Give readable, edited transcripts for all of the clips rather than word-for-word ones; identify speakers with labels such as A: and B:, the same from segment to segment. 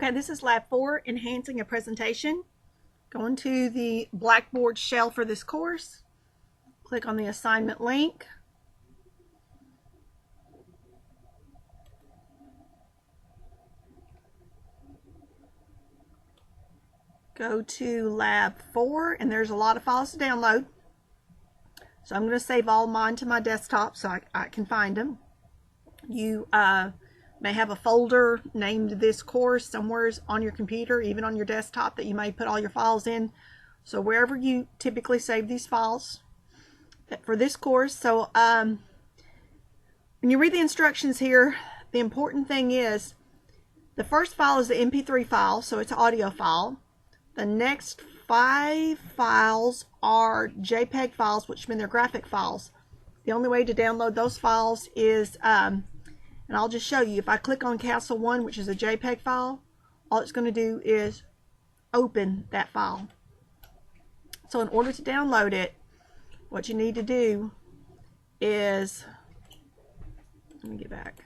A: Okay, this is Lab 4, Enhancing a Presentation. Go into the Blackboard shell for this course. Click on the assignment link. Go to Lab 4, and there's a lot of files to download. So I'm going to save all mine to my desktop so I can find them. You may have a folder named this course somewhere on your computer, even on your desktop, that you may put all your files in. So wherever you typically save these files for this course. So when you read the instructions here, the important thing is the first file is the MP3 file, so it's an audio file. The next 5 files are JPEG files, which mean they're graphic files. The only way to download those files is and I'll just show you. If I click on Castle 1, which is a JPEG file, all it's going to do is open that file. So in order to download it, what you need to do is, let me get back,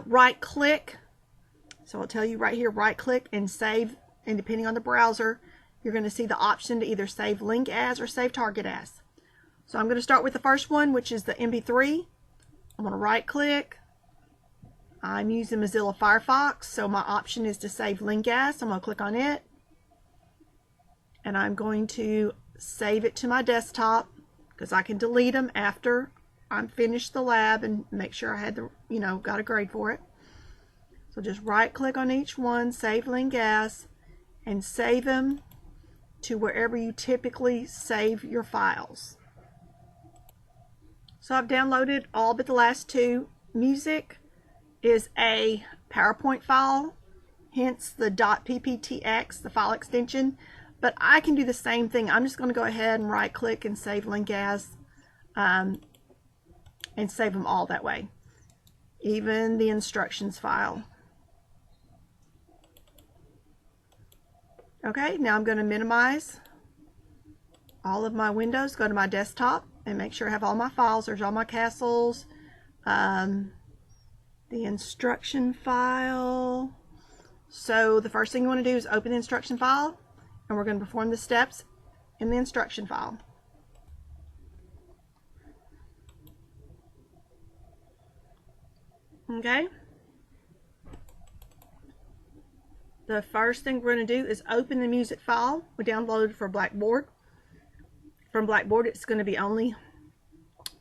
A: right click. So I'll tell you right here, right click and save, and depending on the browser, you're going to see the option to either save link as or save target as. So I'm going to start with the first one, which is the MP3. I'm going to right click. I'm using Mozilla Firefox, so my option is to save link as. So I'm going to click on it, and I'm going to save it to my desktop because I can delete them after I'm finished the lab and make sure I had the, got a grade for it. So just right click on each one, save link as, and save them to wherever you typically save your files. So I've downloaded all but the last 2. Music is a PowerPoint file, hence the .pptx, the file extension. But I can do the same thing. I'm just going to go ahead and right click and save link as, and save them all that way. Even the instructions file. Okay, now I'm going to minimize all of my windows, go to my desktop, and make sure I have all my files. There's all my castles, the instruction file. So the first thing you want to do is open the instruction file, and we're going to perform the steps in the instruction file. Okay. The first thing we're going to do is open the music file we downloaded for Blackboard. From Blackboard, it's going to be only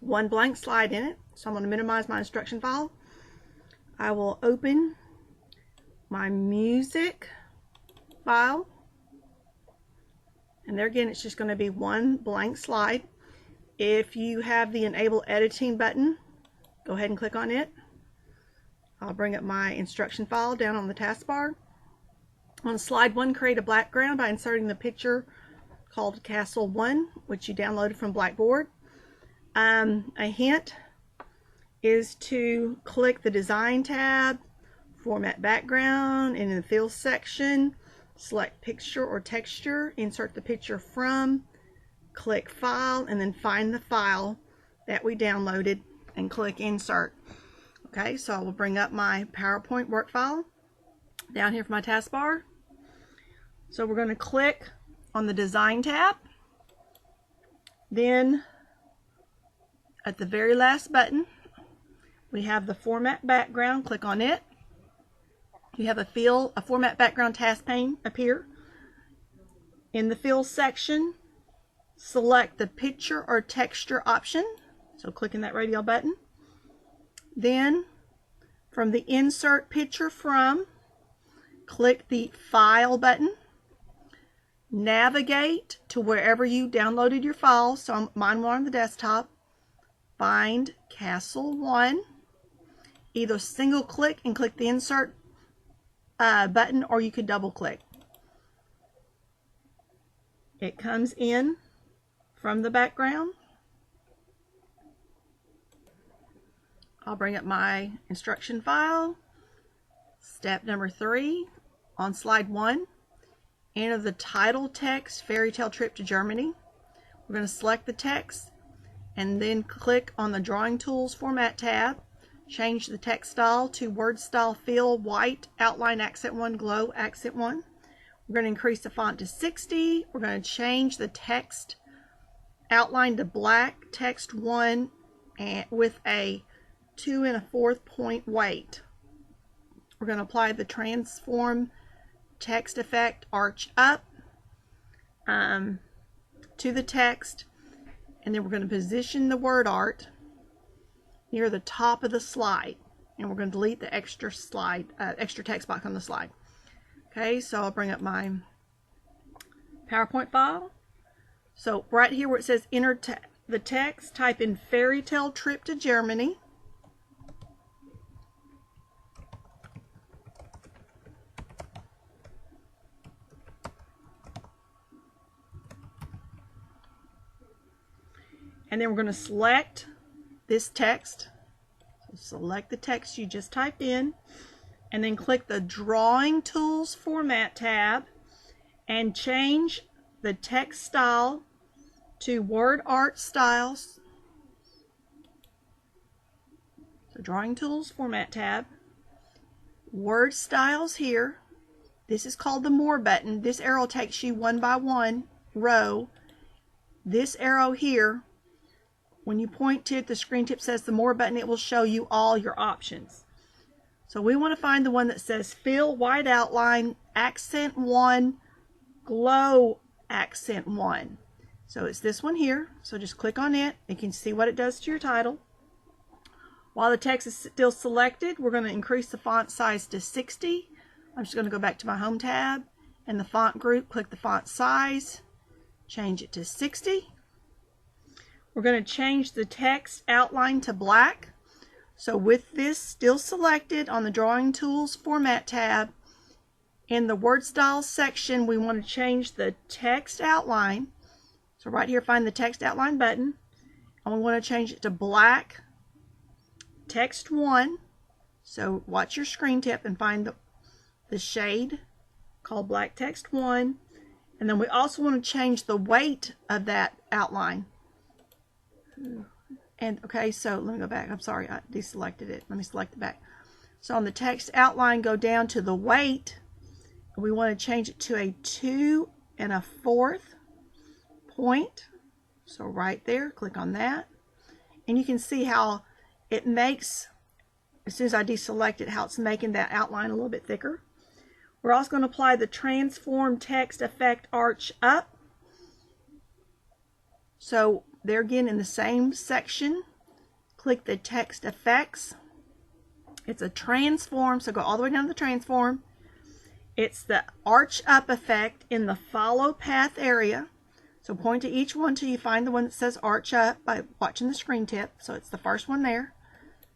A: one blank slide in it. So I'm going to minimize my instruction file. I will open my music file. And there again, it's just going to be one blank slide. If you have the Enable Editing button, go ahead and click on it. I'll bring up my instruction file down on the taskbar. On slide 1, create a background by inserting the picture called Castle 1, which you downloaded from Blackboard. A hint is to click the Design tab, Format Background, and in the Fill section, select Picture or Texture, insert the picture from, click File, and then find the file that we downloaded and click Insert. Okay, so I will bring up my PowerPoint work file down here for my taskbar. So we're going to click on the Design tab. Then at the very last button, we have the Format Background. Click on it. You have a Format Background task pane appear. In the Fill section, select the Picture or Texture option. So click in that radio button. Then from the Insert Picture From, click the File button. Navigate to wherever you downloaded your files. So mine were on the desktop. Find Castle 1. Either single click and click the Insert button, or you could double click. It comes in from the background. I'll bring up my instruction file. Step number 3, on slide 1, enter the title text, Fairy Tale Trip to Germany. We're going to select the text and then click on the Drawing Tools Format tab change the text style to word style fill white, outline accent 1, glow accent 1. We're going to increase the font to 60. We're going to change the text outline to black text 1 and with a 2 1/4 point weight. We're going to apply the transform text effect arch up to the text, and then we're going to position the word art near the top of the slide, and we're going to delete the extra text box on the slide. Okay, so I'll bring up my PowerPoint file. So right here where it says enter the text, type in fairy tale trip to Germany. And then we're going to select this text. So select the text you just typed in, and then click the Drawing Tools Format tab and change the text style to Word Art Styles. So Drawing Tools Format tab, Word Styles here. This is called the More button. This arrow takes you one by one row. This arrow here, when you point to it, the screen tip says the More button, it will show you all your options. So we want to find the one that says Fill White Outline, Accent 1, Glow Accent 1. So it's this one here. So just click on it. You can see what it does to your title. While the text is still selected, we're going to increase the font size to 60. I'm just going to go back to my Home tab, and the font group, click the font size, change it to 60. We're going to change the text outline to black. So with this still selected on the Drawing Tools Format tab, in the Word Styles section, we want to change the text outline. So right here, find the text outline button, and we want to change it to black text 1. So watch your screen tip and find the shade called black text 1. And then we also want to change the weight of that outline. And okay, so let me go back. I'm sorry, I deselected it. Let me select it back. So on the text outline, go down to the weight. We want to change it to a 2 1/4 point. So right there, click on that. And you can see how it makes, as soon as I deselect it, how it's making that outline a little bit thicker. We're also going to apply the Transform Text Effect Arch Up. So there again, in the same section, click the Text Effects. It's a transform, so go all the way down to the transform. It's the Arch Up effect in the Follow Path area. So point to each one till you find the one that says Arch Up by watching the screen tip. So it's the first one there.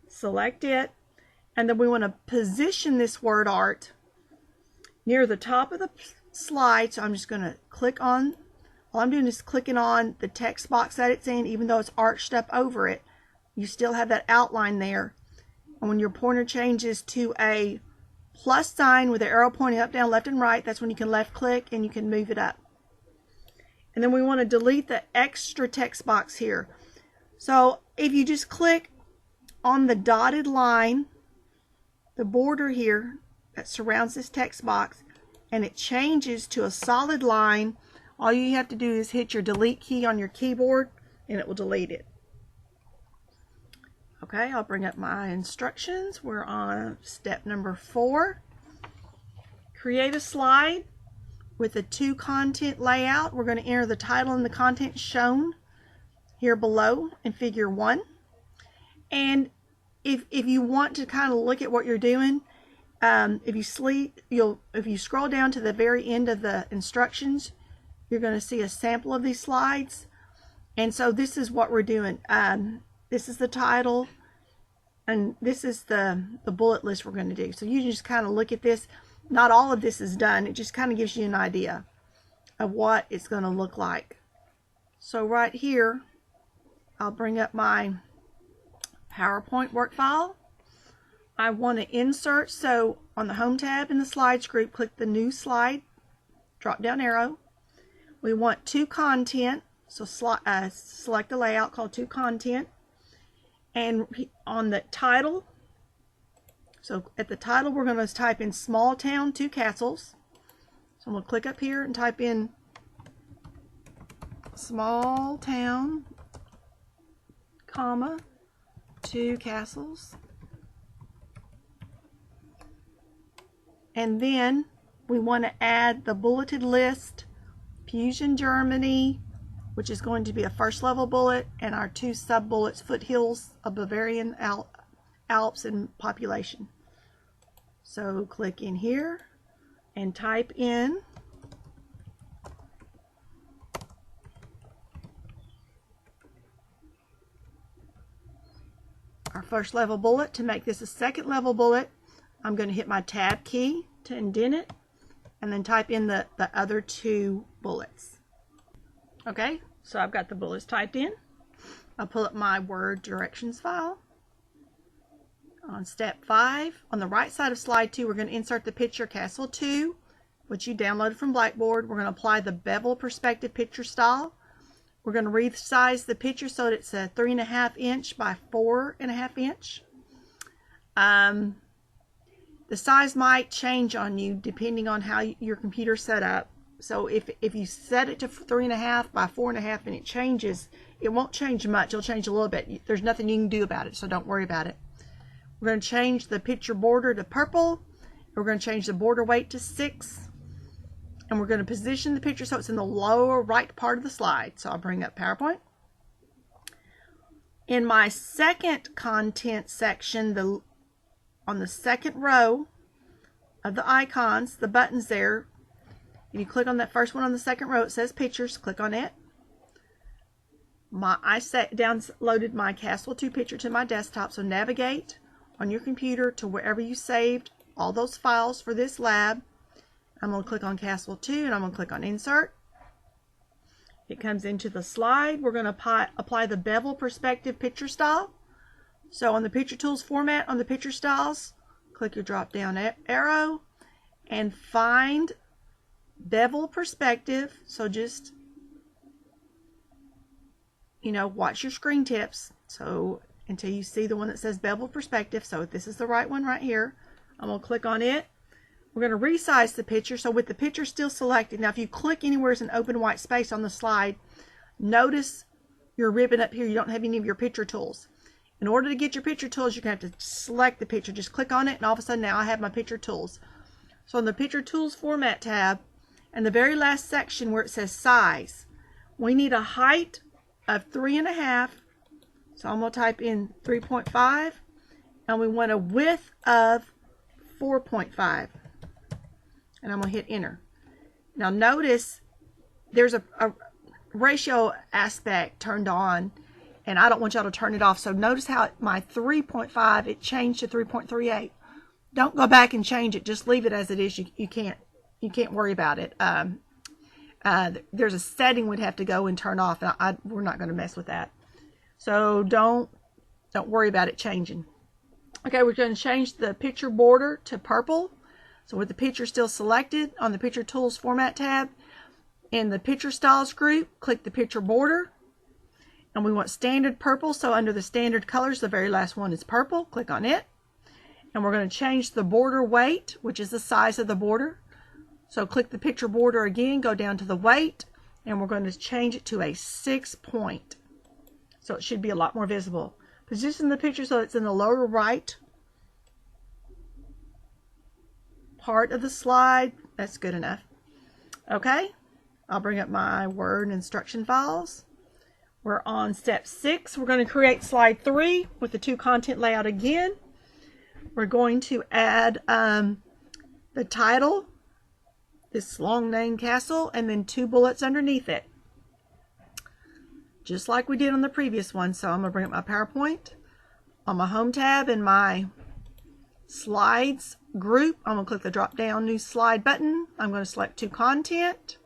A: Select it, and then we want to position this word art near the top of the slide. So I'm just going to click on, all I'm doing is clicking on the text box that it's in, even though it's arched up over it. You still have that outline there. And when your pointer changes to a plus sign with the arrow pointing up, down, left, and right, that's when you can left click and you can move it up. And then we want to delete the extra text box here. So if you just click on the dotted line, the border here that surrounds this text box, and it changes to a solid line, all you have to do is hit your delete key on your keyboard and it will delete it. Okay, I'll bring up my instructions. We're on step number 4. Create a slide with a 2 content layout. We're going to enter the title and the content shown here below in figure 1. And if you want to kind of look at what you're doing, if you scroll down to the very end of the instructions, you're going to see a sample of these slides. And so this is what we're doing. This is the title, and this is the bullet list we're going to do. So you just kind of look at this. Not all of this is done. It just kind of gives you an idea of what it's going to look like. So right here, I'll bring up my PowerPoint work file. I want to insert, so on the Home tab in the Slides group, click the New Slide drop down arrow. We want 2 content, so select a layout called 2 content. And on the title, So at the title, we're going to type in Small Town, 2 Castles. So I'm going to click up here and type in Small Town, comma, 2 Castles. And then we want to add the bulleted list, Fusion Germany, which is going to be a first level bullet, and our 2 sub bullets, foothills of Bavarian Alps and population. So click in here and type in our first level bullet. To make this a second level bullet, I'm going to hit my tab key to indent it and then type in the other 2 bullets. Okay, so I've got the bullets typed in. I'll pull up my Word directions file. On step 5, on the right side of slide 2, we're going to insert the picture Castle 2, which you downloaded from Blackboard. We're going to apply the bevel perspective picture style. We're going to resize the picture so that it's a 3.5 inch by 4.5 inch. The size might change on you depending on how your computer's set up. So if you set it to 3.5 by 4.5 and it changes, it won't change much. It'll change a little bit. There's nothing you can do about it, so don't worry about it. We're going to change the picture border to purple. We're going to change the border weight to 6. And we're going to position the picture so it's in the lower right part of the slide. So I'll bring up PowerPoint. In my second content section, on the second row of the icons, the buttons there, if you click on that first one on the second row, it says Pictures. Click on it. I downloaded my Castle 2 picture to my desktop, so navigate on your computer to wherever you saved all those files for this lab. I'm going to click on Castle 2 and I'm going to click on Insert. It comes into the slide. We're going to apply the bevel perspective picture style. So on the Picture Tools format, on the picture styles, click your drop down arrow and find bevel perspective. So just, watch your screen tips. So until you see the one that says bevel perspective. So this is the right one right here. I'm going to click on it. We're going to resize the picture. So with the picture still selected, now if you click anywhere as an open white space on the slide, notice your ribbon up here. You don't have any of your picture tools. In order to get your picture tools, you're going to have to select the picture. Just click on it and all of a sudden now I have my picture tools. So on the Picture Tools Format tab, and the very last section where it says Size, we need a height of 3.5. So I'm going to type in 3.5, and we want a width of 4.5. And I'm going to hit enter. Now notice there's a ratio aspect turned on, and I don't want y'all to turn it off. So notice how my 3.5, it changed to 3.38. Don't go back and change it. Just leave it as it is. You can't worry about it. There's a setting we'd have to go and turn off, and we're not going to mess with that. So don't worry about it changing. Okay, we're going to change the picture border to purple. So with the picture still selected, on the Picture Tools Format tab, in the Picture Styles group, click the picture border. And we want standard purple, so under the standard colors, the very last one is purple. Click on it. And we're going to change the border weight, which is the size of the border. So click the picture border again, go down to the weight, and we're going to change it to a 6 point. So it should be a lot more visible. Position the picture so it's in the lower right part of the slide. That's good enough. Okay, I'll bring up my Word instruction files. We're on step 6. We're going to create slide 3 with the 2 content layout again. We're going to add the title, this long name Castle, and then 2 bullets underneath it, just like we did on the previous one. So I'm going to bring up my PowerPoint. On my Home tab in my Slides group, I'm going to click the drop down New Slide button. I'm going to select 2 content.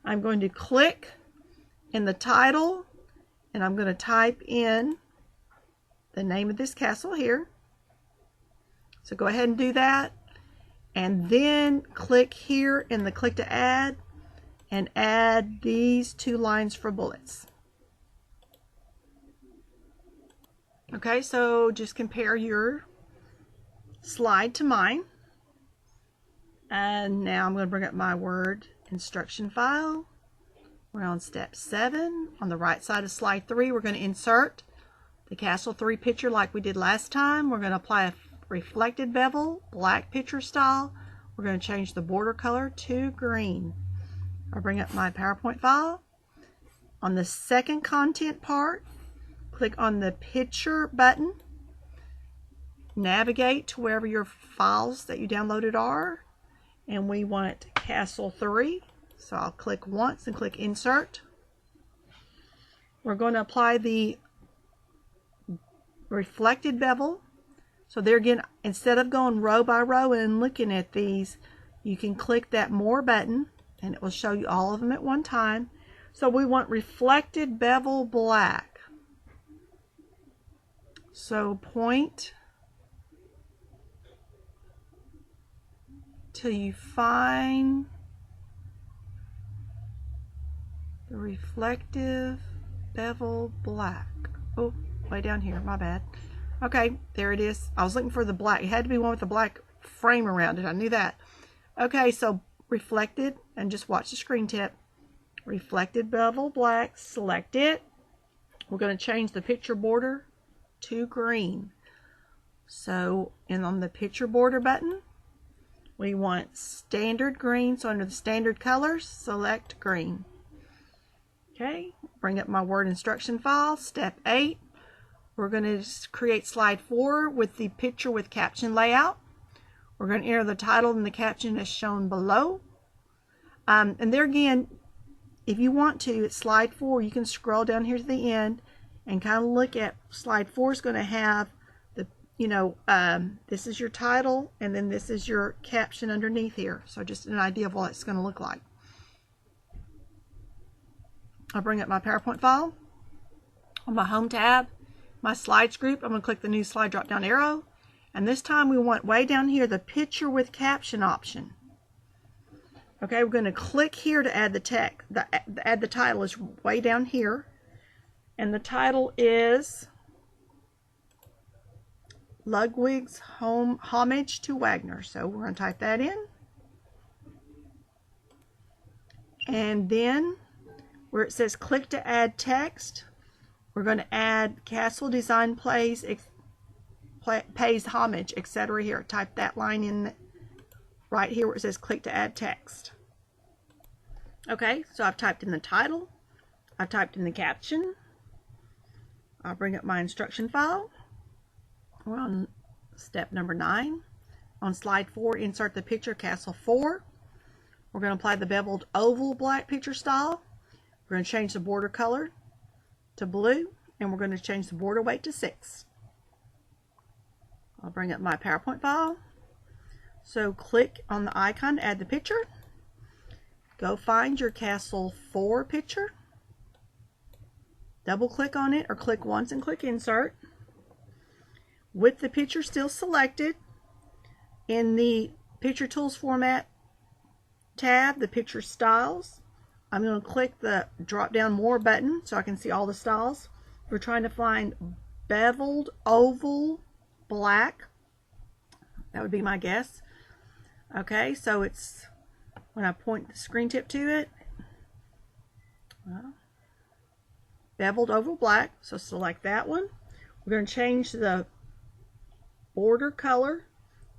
A: I'm going to click in the title, and I'm going to type in the name of this castle here. So go ahead and do that, and then click here in the Click to Add and add these 2 lines for bullets. Okay, so just compare your slide to mine. And now I'm going to bring up my Word instruction file. We're on step 7. On the right side of slide 3, we're going to insert the Castle 3 picture like we did last time. We're going to apply a reflected bevel, black picture style. We're going to change the border color to green. I'll bring up my PowerPoint file. On the second content part, click on the picture button. Navigate to wherever your files that you downloaded are. And we want Castle 3. So I'll click once and click Insert. We're going to apply the reflected bevel. So there again, instead of going row by row and looking at these, you can click that More button and it will show you all of them at one time. So we want reflected bevel black. So point till you find the reflective bevel black. Oh, way down here, my bad. Okay, there it is. I was looking for the black. It had to be one with the black frame around it. I knew that. Okay, so reflected, and just watch the screen tip. Reflected bevel black, select it. We're going to change the picture border to green. So, and on the picture border button, we want standard green. So under the standard colors, select green. Okay, bring up my Word instruction file. Step 8. We're going to create slide 4 with the picture with caption layout. We're going to enter the title and the caption as shown below. And there again, if you want to, at slide 4, you can scroll down here to the end and kind of look at slide 4 is going to have the, this is your title and then this is your caption underneath here. So just an idea of what it's going to look like. I'll bring up my PowerPoint file. On my Home tab, my Slides group, I'm going to click the New Slide drop down arrow. And this time we want way down here the Picture with Caption option. Okay, we're going to click here to add the text. Add the title is way down here. And the title is Ludwig's Homage to Wagner. So we're going to type that in. And then where it says click to add text, we're going to add Castle Design pays homage, etc. here. Type that line in right here where it says click to add text. Okay, so I've typed in the title. I've typed in the caption. I'll bring up my instruction file. We're on step number 9. On slide 4, insert the picture Castle 4. We're going to apply the beveled oval black picture style. We're going to change the border color to blue, and we're going to change the border weight to 6. I'll bring up my PowerPoint file. So click on the icon to add the picture. Go find your Castle 4 picture. Double click on it or click once and click Insert. With the picture still selected, in the Picture Tools Format tab, the Picture Styles, I'm going to click the drop down More button so I can see all the styles. We're trying to find beveled oval black. That would be my guess. Okay, so it's when I point the screen tip to it, beveled oval black, so select that one. We're going to change the border color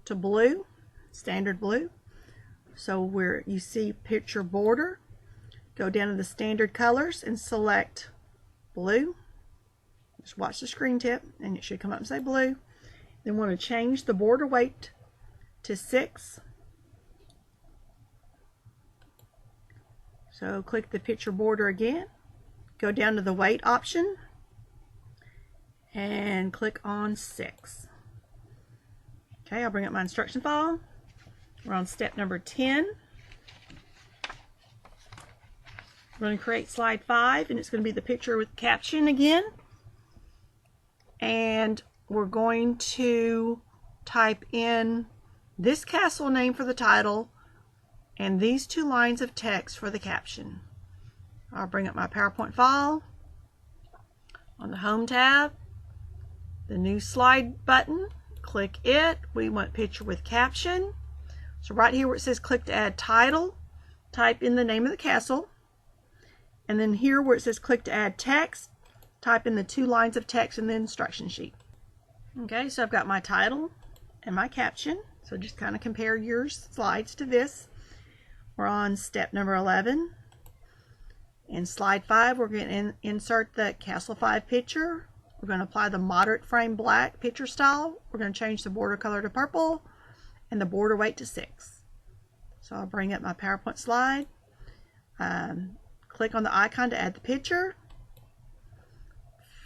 A: to blue, standard blue. So where you see picture border, go down to the standard colors and select blue. Just watch the screen tip and it should come up and say blue. Then want to change the border weight to 6. So click the picture border again. Go down to the weight option and click on 6. Okay, I'll bring up my instruction file. We're on step number 10. We're going to create slide 5, and it's going to be the picture with caption again. And we're going to type in this castle name for the title and these 2 lines of text for the caption. I'll bring up my PowerPoint file. On the Home tab, the New Slide button, click it. We want picture with caption. So right here where it says click to add title, type in the name of the castle. And then here where it says click to add text, type in the 2 lines of text in the instruction sheet. Okay, so I've got my title and my caption. So just kind of compare your slides to this. We're on step number 11. In slide 5, we're going to insert the Castle 5 picture. We're going to apply the moderate frame black picture style. We're going to change the border color to purple and the border weight to 6. So I'll bring up my PowerPoint slide. Click on the icon to add the picture.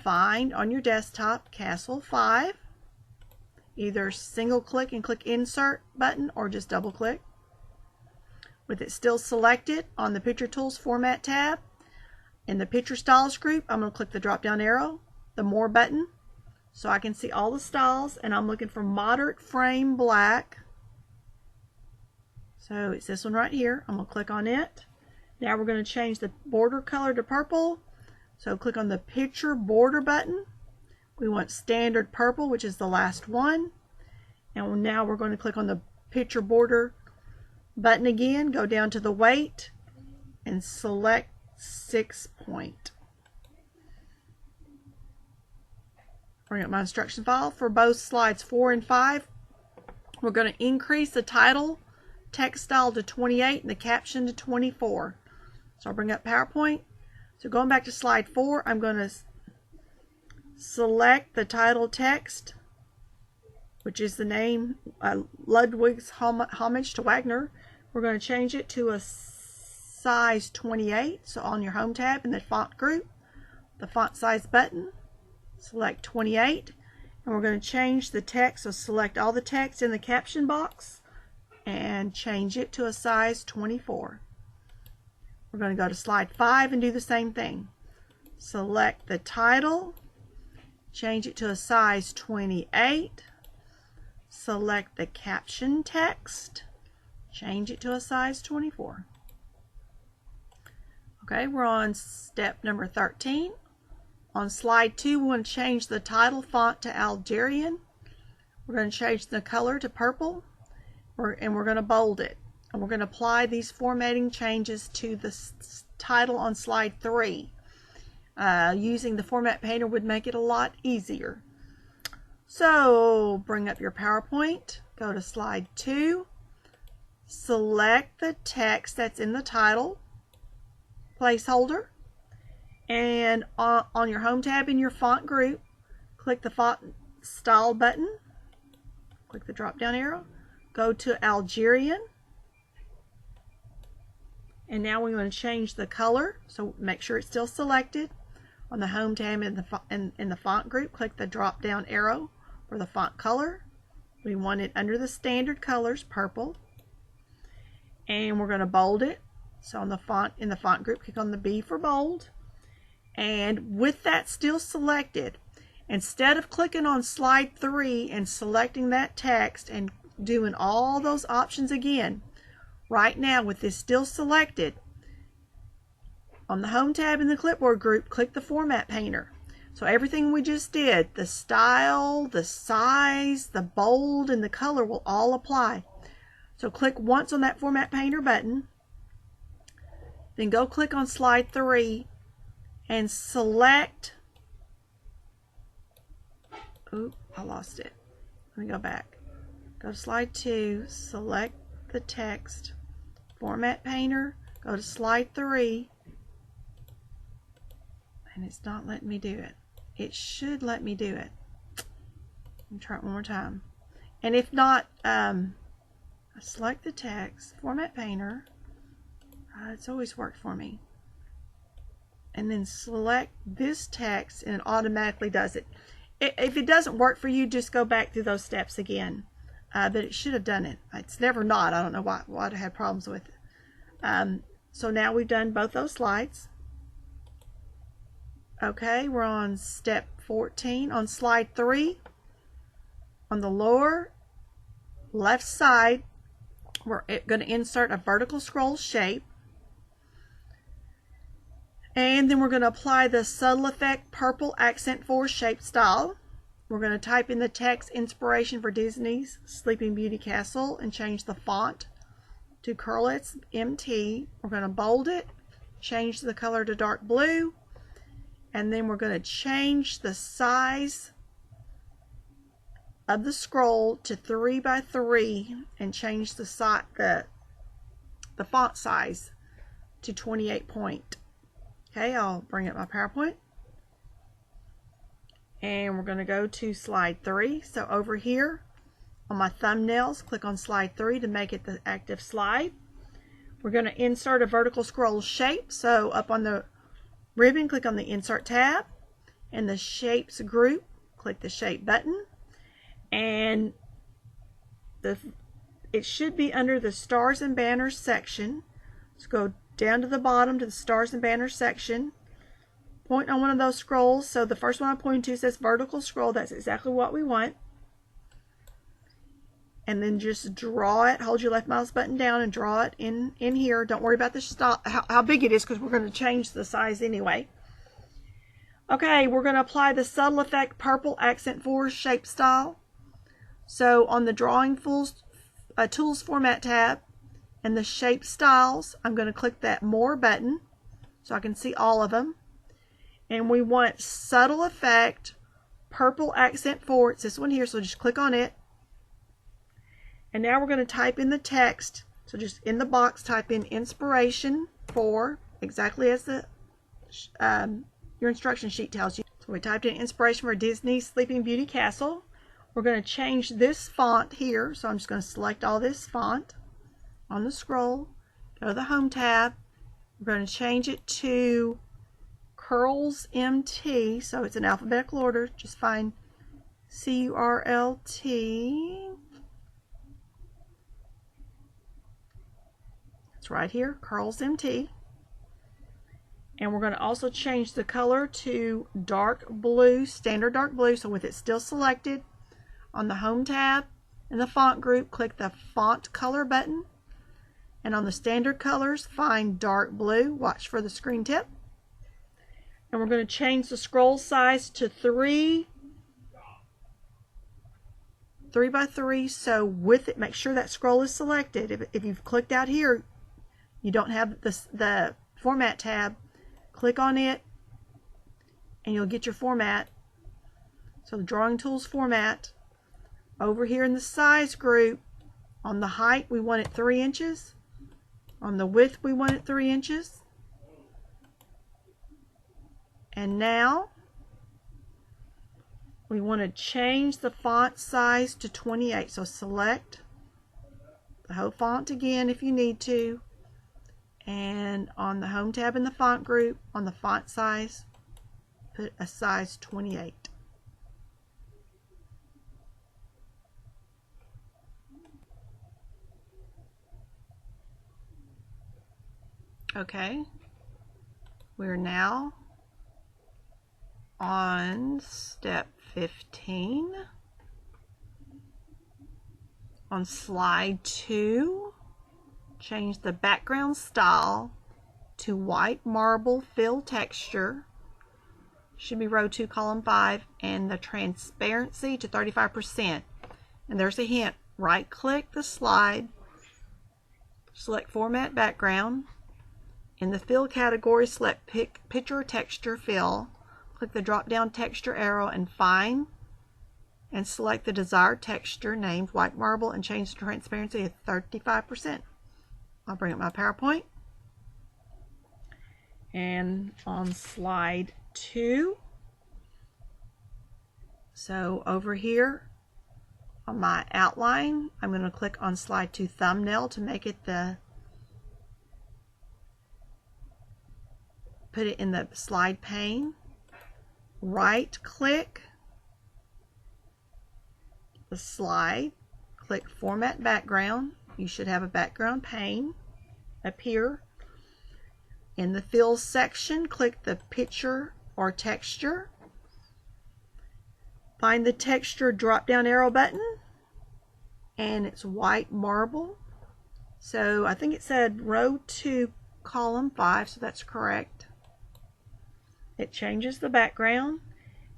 A: Find on your desktop Castle 5. Either single click and click insert button or just double click. With it still selected, on the Picture Tools Format tab, in the Picture Styles group, I'm going to click the drop down arrow, the More button, so I can see all the styles, and I'm looking for moderate frame black. So it's this one right here. I'm going to click on it. Now we're going to change the border color to purple. So click on the Picture Border button. We want standard purple, which is the last one. And now we're going to click on the Picture Border button again, go down to the weight, and select 6 point. Bring up my instruction file for both slides 4 and 5. We're going to increase the title text style to 28 and the caption to 24. So I'll bring up PowerPoint. So going back to slide 4, I'm going to select the title text, which is the name Ludwig's Homage to Wagner. We're going to change it to a size 28. So on your home tab in the font group, the font size button, select 28, and we're going to change the text. So select all the text in the caption box and change it to a size 24. We're going to go to slide 5 and do the same thing. Select the title, change it to a size 28, select the caption text, change it to a size 24. Okay, we're on step number 13. On slide 2, we want to change the title font to Algerian. We're going to change the color to purple, and we're going to bold it. And we're going to apply these formatting changes to the title on slide 3. Using the Format Painter would make it a lot easier. So bring up your PowerPoint, go to slide 2, select the text that's in the title placeholder, and on your home tab in your font group, click the font style button, click the drop down arrow, go to Algerian, and now we're going to change the color, so make sure it's still selected. On the home tab in the font group, click the drop down arrow for the font color. We want it under the standard colors, purple, and we're going to bold it. So on the font, in the font group, click on the B for bold, and with that still selected, instead of clicking on slide 3 and selecting that text and doing all those options again, right now with this still selected, on the home tab in the clipboard group, click the Format Painter. So everything we just did, the style, the size, the bold, and the color will all apply. So click once on that Format Painter button, then go click on slide 3 and select, oop, I lost it. Let me go back. Go to slide 2, select the text, Format Painter, go to slide 3, and it's not letting me do it. It should let me do it. Let me try it one more time. And if not, I select the text, Format Painter. It's always worked for me. And then select this text, and it automatically does it. If it doesn't work for you, just go back through those steps again. But it should have done it. It's never not. I don't know why I had problems with it. So now we've done both those slides. Okay, we're on step 14. On slide 3, on the lower left side, we're going to insert a vertical scroll shape. And then we're going to apply the Subtle Effect Purple Accent 4 shape style. we're going to type in the text inspiration for Disney's Sleeping Beauty Castle and change the font to Curlitz MT. We're going to bold it, change the color to dark blue, and then we're going to change the size of the scroll to 3 by 3 and change the font size to 28 point. Okay, I'll bring up my PowerPoint. And we're going to go to slide 3. So over here on my thumbnails, click on slide 3 to make it the active slide. We're going to insert a vertical scroll shape. So up on the ribbon, click on the Insert tab. In the Shapes group, click the Shape button. And it should be under the Stars and Banners section. So go down to the bottom to the Stars and Banners section. Point on one of those scrolls. So the first one I'm pointing to says vertical scroll. That's exactly what we want. And then just draw it. Hold your left mouse button down and draw it in here. Don't worry about the how big it is, because we're going to change the size anyway. Okay, we're going to apply the Subtle Effect Purple Accent 4 Shape Style. So on the Drawing Tools Format tab and the Shape Styles, I'm going to click that More button so I can see all of them. And we want Subtle Effect Purple Accent 4. It's this one here, so just click on it. And now we're going to type in the text. So just in the box, type in Inspiration 4, exactly as the your instruction sheet tells you. So we typed in Inspiration for Disney's Sleeping Beauty Castle. We're going to change this font here. So I'm just going to select all this font on the scroll. Go to the Home tab. We're going to change it to Curlitz MT. So it's in alphabetical order. Just find C-U-R-L-T. It's right here, Curlitz MT. And we're going to also change the color to dark blue, standard dark blue. So with it still selected, on the Home tab in the Font group, click the Font Color button. And on the standard colors, find dark blue. Watch for the screen tip. And we're going to change the scroll size to 3 by 3. So with it, make sure that scroll is selected. If you've clicked out here, you don't have the Format tab. Click on it and you'll get your format. So the Drawing Tools Format. Over here in the Size group, on the height we want it 3 inches. On the width we want it 3 inches. And now we want to change the font size to 28. So select the whole font again if you need to. And on the Home tab in the Font group, on the font size, put a size 28. Okay, we're now on step 15. On slide 2, change the background style to white marble fill texture. Should be row 2, column 5, and the transparency to 35%. And there's a hint. Right click the slide, select Format Background. In the Fill category, select Picture Texture Fill. Click the drop-down texture arrow and find and select the desired texture named white marble and change the transparency to 35%. I'll bring up my PowerPoint. And on slide 2, so over here on my outline, I'm going to click on slide 2 thumbnail to make it put it in the slide pane. Right click the slide, click Format Background. You should have a background pane up here. In the Fill section, click the Picture or Texture. Find the Texture drop-down arrow button, and it's white marble. So I think it said row 2, column 5, so that's correct. It changes the background,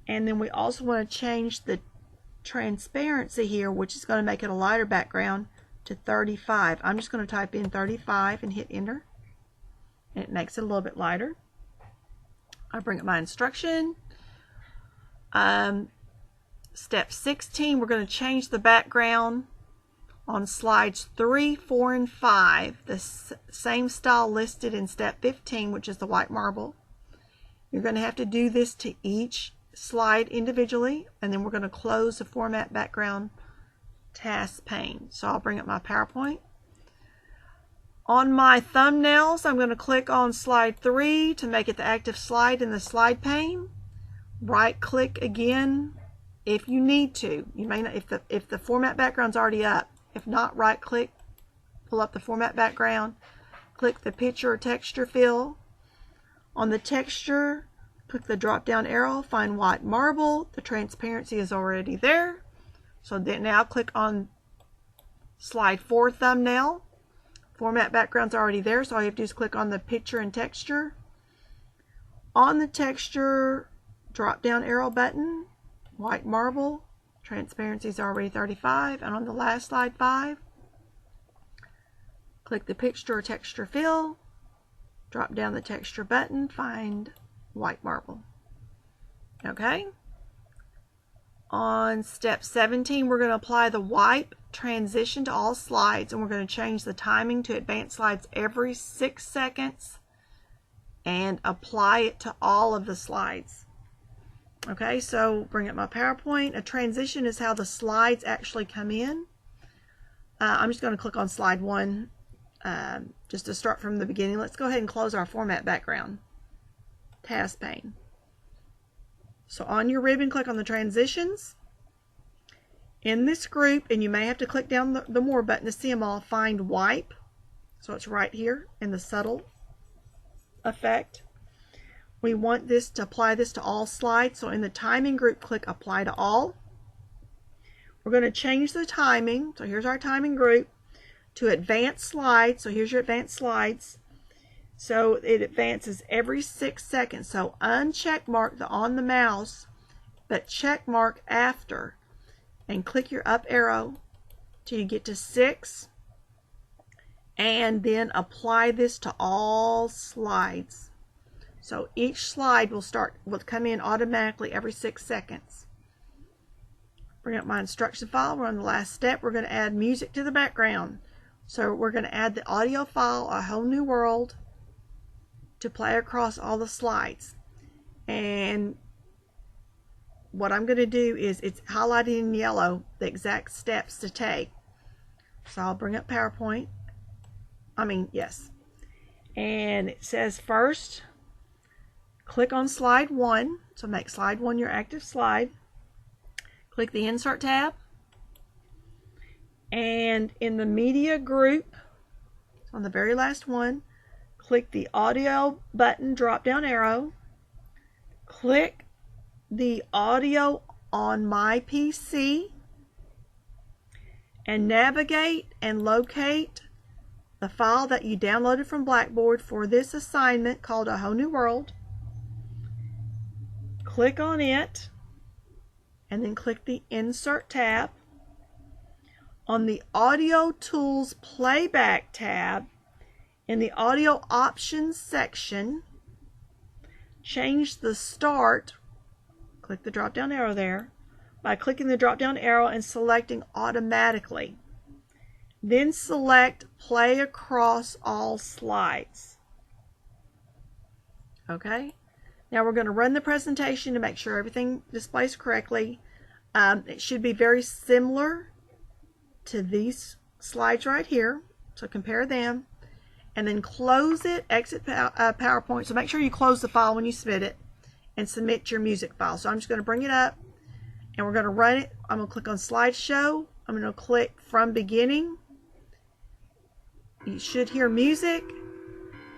A: And then we also want to change the transparency here, which is going to make it a lighter background, to 35. I'm just going to type in 35 and hit enter. And it makes it a little bit lighter. I bring up my instruction. Step 16, we're going to change the background on slides 3, 4, and 5. The same style listed in step 15, which is the white marble. You're going to have to do this to each slide individually, and then we're going to close the format background task pane. So I'll bring up my PowerPoint. On my thumbnails, I'm going to click on slide 3 to make it the active slide in the slide pane. Right click again if you need to. You may not, if the format background's already up. If not, right click, pull up the format background, click the picture or texture fill. On the texture, click the drop down arrow, find white marble. The transparency is already there. So then now click on slide 4 thumbnail. Format background's already there, so all you have to do is click on the picture and texture. On the texture, drop down arrow button, white marble, transparency is already 35, and on the last slide 5, click the picture or texture fill, drop down the texture button, find white marble. Okay? On step 17, we're going to apply the wipe transition to all slides, and we're going to change the timing to advanced slides every 6 seconds and apply it to all of the slides. Okay, so bring up my PowerPoint. A transition is how the slides actually come in. I'm just going to click on slide 1 just to start from the beginning. Let's go ahead and close our format background task pane. So on your ribbon, click on the transitions. In this group, and you may have to click down the more button to see them all, find wipe. So it's right here in the subtle effect. We want this to apply this to all slides. So in the timing group, click apply to all. We're going to change the timing. So here's our timing group to advanced slides. So here's your advanced slides. So it advances every 6 seconds. So uncheck mark the on the mouse, but check mark after. And click your up arrow till you get to 6. And then apply this to all slides. So each slide will come in automatically every 6 seconds. Bring up my instruction file. We're on the last step. We're going to add music to the background. So we're going to add the audio file, A Whole New World, to play across all the slides. And what I'm going to do is it's highlighted in yellow the exact steps to take. So I'll bring up PowerPoint. Yes. And it says first, click on slide 1. So make slide 1 your active slide. Click the Insert tab. And in the Media group, on the very last one, click the Audio button, drop down arrow. Click the audio on my PC and navigate and locate the file that you downloaded from Blackboard for this assignment called A Whole New World. Click on it and then click the Insert tab. On the Audio Tools Playback tab, in the Audio Options section, change the Start. Click the drop down arrow there by clicking the drop down arrow and selecting automatically. Then select play across all slides. Okay, now we're going to run the presentation to make sure everything displays correctly. It should be very similar to these slides right here, so compare them and then close it, exit PowerPoint. So make sure you close the file when you submit it and submit your music file. So I'm just going to bring it up and we're going to run it. I'm going to click on slideshow. I'm going to click from beginning. You should hear music,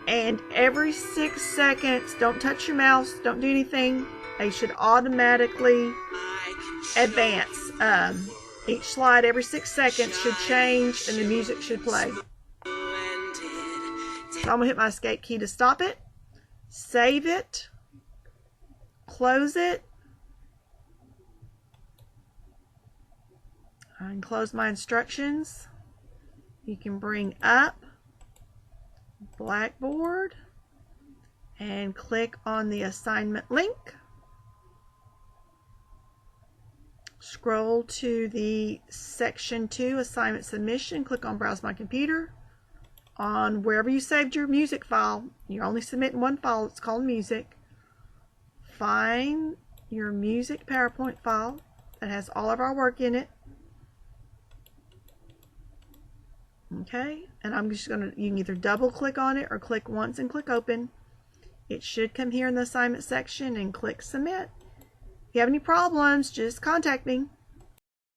A: and every 6 seconds, don't touch your mouse, don't do anything. They should automatically advance. Each slide every 6 seconds should change and the music should play. So I'm going to hit my escape key to stop it, save it, close it, I can close my instructions. You can bring up Blackboard and click on the assignment link. Scroll to the section 2 assignment submission. Click on browse my computer. On wherever you saved your music file, you're only submitting one file. It's called music. Find your music PowerPoint file that has all of our work in it. Okay, and I'm just gonna, you can either double click on it or click once and click open. It should come here in the assignment section and click submit. If you have any problems, just contact me.